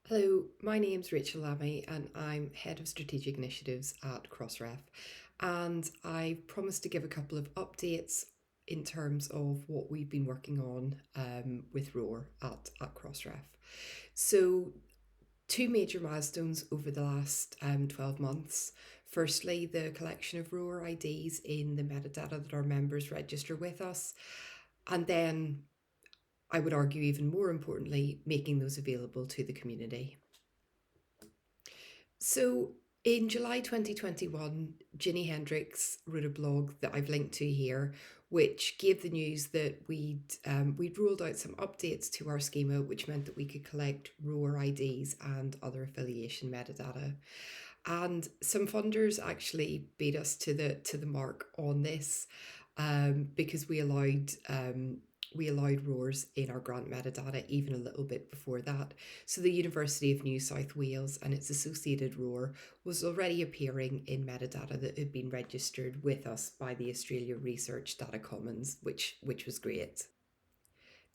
Hello, my name's Rachael Lammey and I'm Head of Strategic Initiatives at Crossref. And I've promised to give a couple of updates in terms of what we've been working on with ROR at Crossref. So, two major milestones over the last 12 months. Firstly, the collection of ROR IDs in the metadata that our members register with us. And then I would argue, even more importantly, making those available to the community. So in July 2021, Ginny Hendricks wrote a blog that I've linked to here, which gave the news that we'd rolled out some updates to our schema, which meant that we could collect ROR IDs and other affiliation metadata. And some funders actually beat us to the mark on this, because we allowed RORs in our grant metadata even a little bit before that. So the University of New South Wales and its associated ROR was already appearing in metadata that had been registered with us by the Australia Research Data Commons, which was great.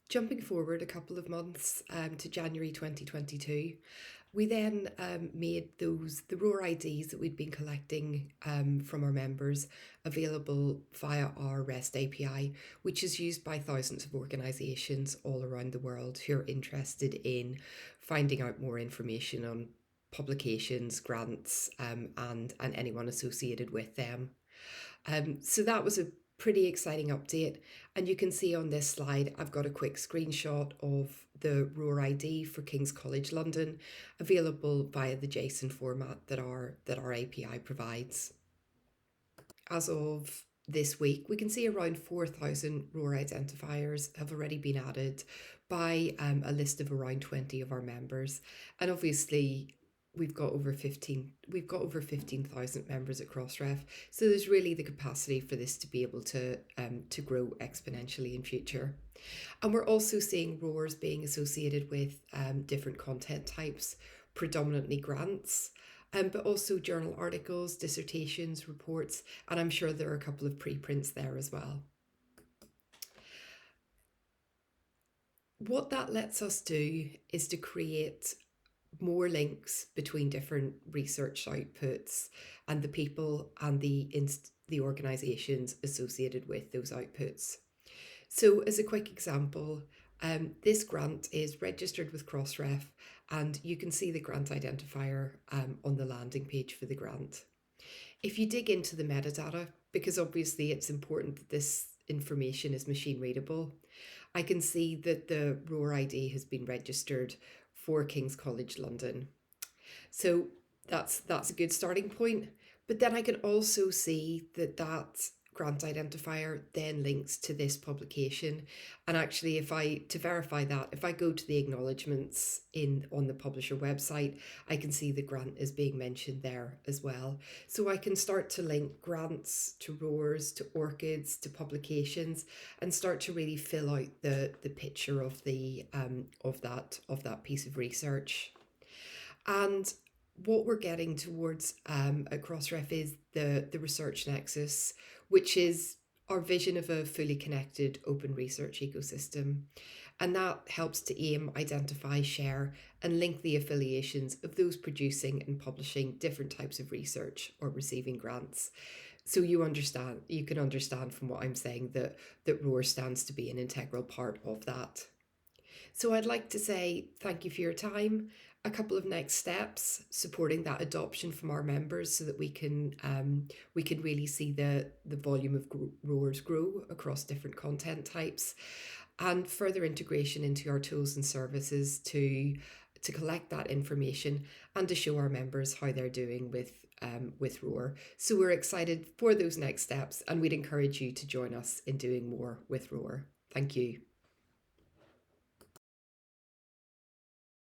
Jumping forward a couple of months to January 2022, we then made the ROR IDs that we'd been collecting from our members available via our REST API, which is used by thousands of organisations all around the world who are interested in finding out more information on publications, grants, and anyone associated with them. So that was a pretty exciting update. And you can see on this slide, I've got a quick screenshot of the ROR ID for King's College London, available via the JSON format that our API provides. As of this week, we can see around 4,000 ROR identifiers have already been added by a list of around 20 of our members. And obviously, we've got over 15,000 members at Crossref, so there's really the capacity for this to be able to grow exponentially in future. And we're also seeing RORs being associated with different content types, predominantly grants, but also journal articles, dissertations, reports, and I'm sure there are a couple of preprints there as well. What that lets us do is to create more links between different research outputs and the people and the organisations associated with those outputs. So as a quick example, this grant is registered with Crossref and you can see the grant identifier on the landing page for the grant. If you dig into the metadata, because obviously it's important that this information is machine readable, I can see that the ROR ID has been registered for King's College London. So that's a good starting point. But then I can also see that grant identifier then links to this publication. And actually, to verify that, if I go to the acknowledgements on the publisher website, I can see the grant is being mentioned there as well. So I can start to link grants to RORs, to ORCIDs, to publications, and start to really fill out the picture of that piece of research. And what we're getting towards at Crossref is the research nexus, which is our vision of a fully connected open research ecosystem. And that helps to aim, identify, share, and link the affiliations of those producing and publishing different types of research or receiving grants. So you can understand from what I'm saying that ROR stands to be an integral part of that. So I'd like to say thank you for your time. A couple of next steps supporting that adoption from our members so that we can really see the volume of RORs grow across different content types, and further integration into our tools and services to collect that information and to show our members how they're doing with ROR. So we're excited for those next steps, and we'd encourage you to join us in doing more with ROR. Thank you.